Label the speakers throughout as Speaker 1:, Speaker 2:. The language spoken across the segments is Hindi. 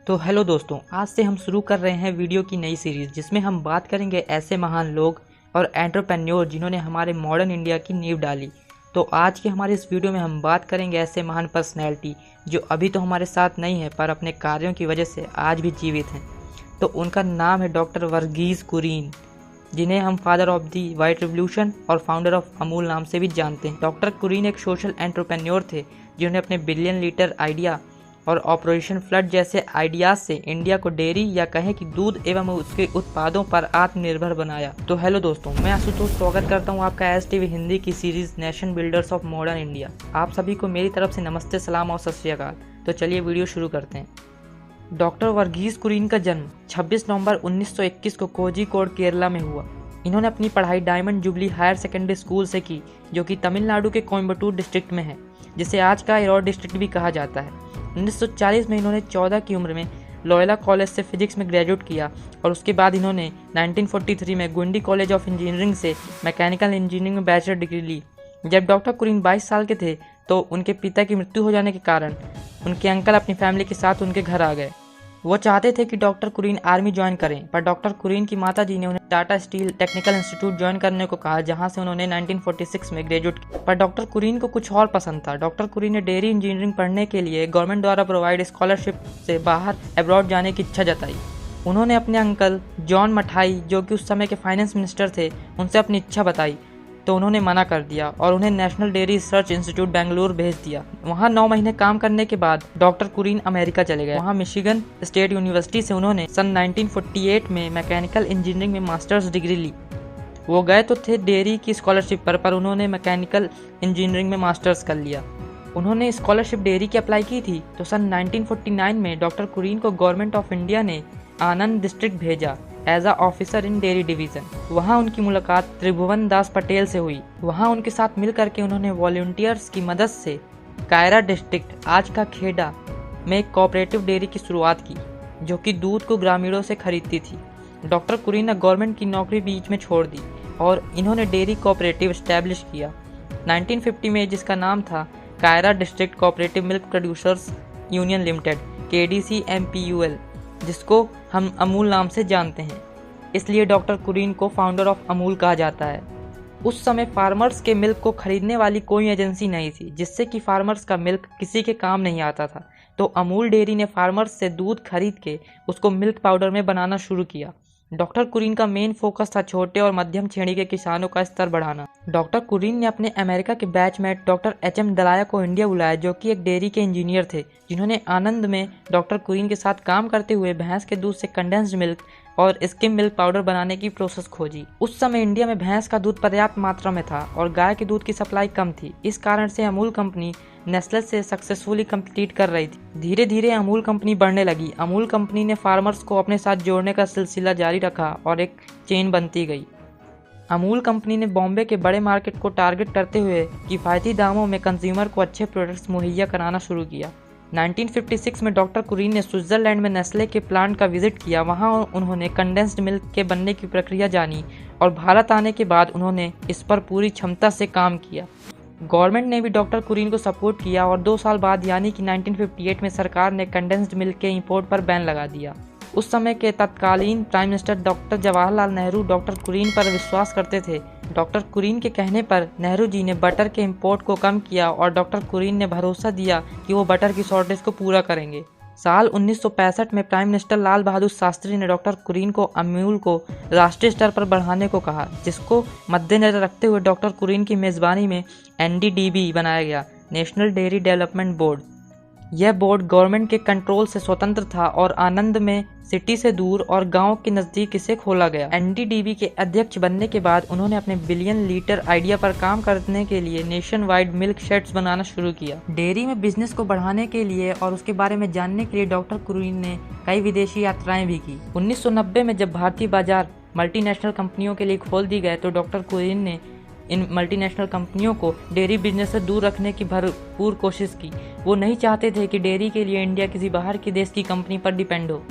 Speaker 1: तो हेलो दोस्तों, आज से हम शुरू कर रहे हैं वीडियो की नई सीरीज़ जिसमें हम बात करेंगे ऐसे महान लोग और एंटरप्रेन्योर जिन्होंने हमारे मॉडर्न इंडिया की नींव डाली। तो आज की हमारी इस वीडियो में हम बात करेंगे ऐसे महान पर्सनैलिटी जो अभी तो हमारे साथ नहीं है पर अपने कार्यों की वजह से आज भी जीवित हैं। तो उनका नाम है डॉक्टर वर्गीज़ कुरियन, जिन्हें हम father of the white revolution और फाउंडर ऑफ अमूल नाम से भी जानते हैं। डॉक्टर कुरियन एक सोशल एंटरप्रेन्योर थे जिन्होंने अपने बिलियन लीटर आइडिया और ऑपरेशन फ्लड जैसे आइडियाज से इंडिया को डेयरी या कहें कि दूध एवं उसके उत्पादों पर आत्मनिर्भर बनाया। तो हेलो दोस्तों, मैं आशुतोष स्वागत करता हूं आपका STV हिंदी की series nation builders of modern India. आप सभी को मेरी तरफ से नमस्ते, सलाम और सत श्री अकाल। तो चलिए वीडियो शुरू करते हैं। डॉक्टर वर्गीज़ कुरियन का जन्म 26 नवंबर 1921 को कोझिकोड केरला में हुआ। इन्होंने अपनी पढ़ाई diamond jubilee higher secondary school से की, जो कि तमिलनाडु के कोयम्बटूर डिस्ट्रिक्ट में है, जिसे आज का इरौड डिस्ट्रिक्ट भी कहा जाता है। 1940 में इन्होंने 14 की उम्र में लोयला कॉलेज से फिजिक्स में ग्रेजुएट किया और उसके बाद इन्होंने 1943 में गुंडी कॉलेज ऑफ इंजीनियरिंग से मैकेनिकल इंजीनियरिंग में बैचलर डिग्री ली। जब डॉक्टर कुरियन 22 साल के थे तो उनके पिता की मृत्यु हो जाने के कारण उनके अंकल अपनी फैमिली के साथ उनके घर आ गए। वो चाहते थे कि डॉक्टर कुरियन आर्मी ज्वाइन करें, पर डॉक्टर कुरियन की माताजी ने उन्हें Tata steel technical institute join करने को कहा, जहां से उन्होंने 1946 में ग्रेजुएट किया। पर डॉक्टर कुरियन को कुछ और पसंद था। डॉक्टर कुरियन ने डेयरी इंजीनियरिंग पढ़ने के लिए गवर्नमेंट द्वारा प्रोवाइड स्कॉलरशिप से बाहर अब्रॉड जाने की इच्छा जताई। उन्होंने अपने अंकल जॉन मठाई, जो कि उस समय के फाइनेंस मिनिस्टर थे, उनसे अपनी इच्छा बताई तो उन्होंने मना कर दिया और उन्हें national dairy research institute Bengaluru भेज दिया। वहां 9 महीने काम करने के बाद डॉक्टर कुरियन अमेरिका चले गए। वहां मिशिगन स्टेट यूनिवर्सिटी से उन्होंने सन 1948 में मैकेनिकल इंजीनियरिंग में मास्टर्स डिग्री ली। वो गए तो थे डेयरी की स्कॉलरशिप पर उन्होंने मैकेनिकल इंजीनियरिंग में मास्टर्स कर लिया। उन्होंने स्कॉलरशिप डेयरी की अप्लाई की थी तो सन 1949 में डॉक्टर कुरियन को गवर्नमेंट ऑफ इंडिया ने आनंद डिस्ट्रिक्ट भेजा as a officer in dairy division. वहाँ उनकी मुलाकात त्रिभुवन दास पटेल से हुई। वहाँ उनके साथ मिल करके उन्होंने वॉलंटियर्स की मदद से कायरा डिस्ट्रिक्ट, आज का खेड़ा, में एक कोऑपरेटिव डेयरी की शुरुआत की, जो कि दूध को ग्रामीणों से खरीदती थी। डॉक्टर कुरियन ने गवर्नमेंट की नौकरी बीच में छोड़ दी और इन्होंने डेयरी कोऑपरेटिव इस्टेब्लिश किया 1950 में, जिसका नाम था Kaira district cooperative milk producers union limited, KDCMPUL, जिसको हम अमूल नाम से जानते हैं। इसलिए डॉक्टर कुरियन को फाउंडर ऑफ अमूल कहा जाता है। उस समय फार्मर्स के मिल्क को खरीदने वाली कोई एजेंसी नहीं थी, जिससे कि फार्मर्स का मिल्क किसी के काम नहीं आता था। तो अमूल डेयरी ने फार्मर्स से दूध खरीद के उसको मिल्क पाउडर में बनाना शुरू किया। डॉक्टर कुरियन का मेन फोकस था छोटे और मध्यम श्रेणी के किसानों का स्तर बढ़ाना। डॉक्टर कुरियन ने अपने अमेरिका के बैचमेट डॉक्टर HM दलाया को इंडिया बुलाया, जो कि एक डेयरी के इंजीनियर थे, जिन्होंने आनंद में डॉक्टर कुरियन के साथ काम करते हुए भैंस के दूध से कंडेंस्ड मिल्क और स्किम मिल्क पाउडर बनाने की प्रोसेस खोजी। उस समय इंडिया में भैंस का दूध पर्याप्त मात्रा में था और गाय के दूध की सप्लाई कम थी। इस कारण से अमूल कंपनी नेस्ले से सक्सेसफुली कम्पीट कर रही थी। धीरे धीरे अमूल कंपनी बढ़ने लगी। अमूल कंपनी ने फार्मर्स को अपने साथ जोड़ने का सिलसिला जारी रखा और एक चेन बनती गई। अमूल कंपनी ने बॉम्बे के बड़े मार्केट को टारगेट करते हुए किफ़ायती दामों में कंज्यूमर को अच्छे प्रोडक्ट्स मुहैया कराना शुरू किया। 1956 में डॉक्टर कुरियन ने स्विट्जरलैंड में नेस्ले के प्लांट का विजिट किया। वहां उन्होंने कंडेंस्ड मिल्क के बनने की प्रक्रिया जानी और भारत आने के बाद उन्होंने इस पर पूरी क्षमता से काम किया। गवर्नमेंट ने भी डॉक्टर कुरियन को सपोर्ट किया और 2 साल बाद यानी कि 1958 में सरकार ने कंडेंस्ड मिल्क के इंपोर्ट पर बैन लगा दिया। उस समय के तत्कालीन prime minister doctor Jawaharlal Nehru doctor Kurien पर विश्वास करते थे। डॉक्टर कुरियन के कहने पर नेहरू जी ने बटर के इंपोर्ट को कम किया और डॉक्टर कुरियन ने भरोसा दिया कि वो बटर की शॉर्टेज को पूरा करेंगे। साल 1965 में प्राइम मिनिस्टर लाल बहादुर शास्त्री ने डॉक्टर कुरियन को अमूल को राष्ट्रीय स्तर पर बढ़ाने को कहा, जिसको मद्देनजर रखते हुए डॉक्टर कुरियन की मेज़बानी में NDDB बनाया गया, नेशनल डेयरी डेवलपमेंट बोर्ड। यह बोर्ड गवर्नमेंट के कंट्रोल से स्वतंत्र था और आनंद में सिटी से दूर और गांव के नज़दीक इसे खोला गया। NDDB के अध्यक्ष बनने के बाद उन्होंने अपने बिलियन लीटर आइडिया पर काम करने के लिए नेशन वाइड मिल्क शेड्स बनाना शुरू किया। डेयरी में बिजनेस को बढ़ाने के लिए और उसके बारे में जानने के लिए डॉक्टर कुरियन ने कई विदेशी यात्राएं भी की। 1990 में जब भारतीय बाजार मल्टीनेशनल कंपनियों के लिए खोल दी गए तो डॉक्टर कुरियन ने इन मल्टीनेशनल कंपनियों को डेयरी बिजनेस से दूर रखने की भरपूर कोशिश की। वो नहीं चाहते थे कि डेयरी के लिए इंडिया किसी बाहर के देश की कंपनी पर डिपेंड हो।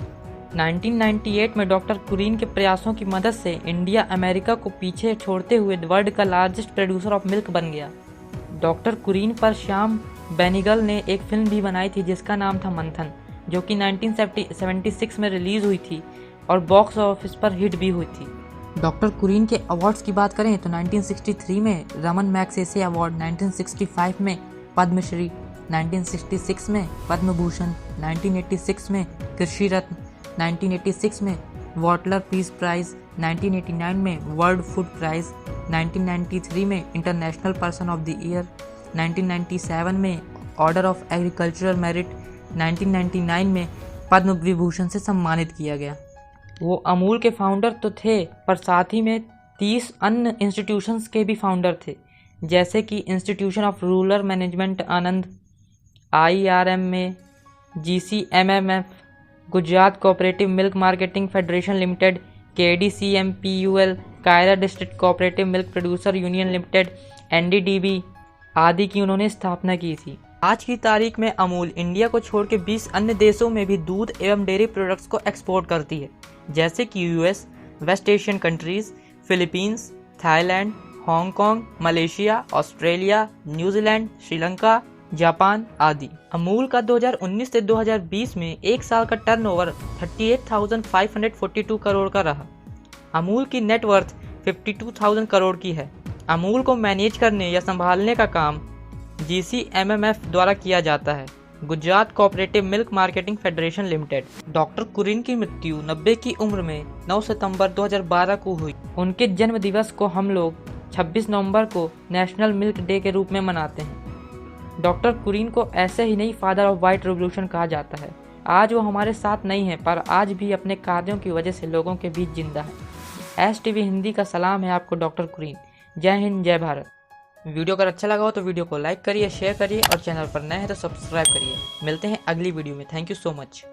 Speaker 1: 1998 में डॉक्टर कुरियन के प्रयासों की मदद से इंडिया अमेरिका को पीछे छोड़ते हुए वर्ल्ड का लार्जेस्ट प्रोड्यूसर ऑफ मिल्क बन गया। डॉक्टर कुरियन पर श्याम बेनेगल ने एक फिल्म भी बनाई थी जिसका नाम था मंथन। जो कि 1976 में रिलीज़ हुई थी और बॉक्स ऑफिस पर हिट भी हुई थी। डॉक्टर कुरीन के अवार्ड्स की बात करें तो 1963 में रमन मैग्सेसे अवार्ड, 1965 में पद्मश्री, 1966 में पद्म भूषण, 1986 में कृषि रत्न, 1986 में वॉटलर पीस प्राइज, 1989 में वर्ल्ड फूड प्राइज, 1993 में international person of the year, 1997 में ऑर्डर ऑफ एग्रीकल्चरल मेरिट, 1999 में पद्म विभूषण से सम्मानित किया गया। वो अमूल के फाउंडर तो थे पर साथ ही में 30 अन्य इंस्टीट्यूशंस के भी फाउंडर थे, जैसे कि institution of rural management Anand, IRM में GCMMF, Gujarat cooperative milk marketing federation limited, KDCMPUL, Kaira district cooperative milk producer union limited, NDDB आदि की उन्होंने स्थापना की थी। आज की तारीख में अमूल इंडिया को छोड़ के 20 अन्य देशों में भी दूध एवं डेयरी प्रोडक्ट्स को एक्सपोर्ट करती है, जैसे कि US, West Asian countries, Philippines, Thailand, Hong Kong, Malaysia, Australia, New Zealand, Sri Lanka, Japan आदि। अमूल का 2019 से 2020 में एक साल का टर्नओवर 38,542 करोड़ का रहा। अमूल की नेटवर्थ 52,000 करोड़ की है। अमूल को मैनेज करने या संभालने का काम GCMMF द्वारा किया जाता है, Gujarat cooperative milk marketing federation limited. Doctor Kurien की मृत्यु 90 की उम्र में 9 सितंबर 2012 को हुई। उनके जन्म दिवस को हम लोग 26 नवंबर को नेशनल मिल्क डे के रूप में मनाते हैं। डॉक्टर कुरीन को ऐसे ही नहीं फादर ऑफ वाइट रिवॉल्यूशन कहा जाता है। आज वो हमारे साथ नहीं है पर आज भी अपने कार्यों की वजह से लोगों के बीच जिंदा है। STV हिंदी का सलाम है आपको डॉक्टर कुरीन। जय हिंद, जय भारत। वीडियो अगर अच्छा लगा हो तो वीडियो को लाइक करिए, शेयर करिए और चैनल पर नए हैं तो सब्सक्राइब करिए। मिलते हैं अगली वीडियो में। Thank you so much.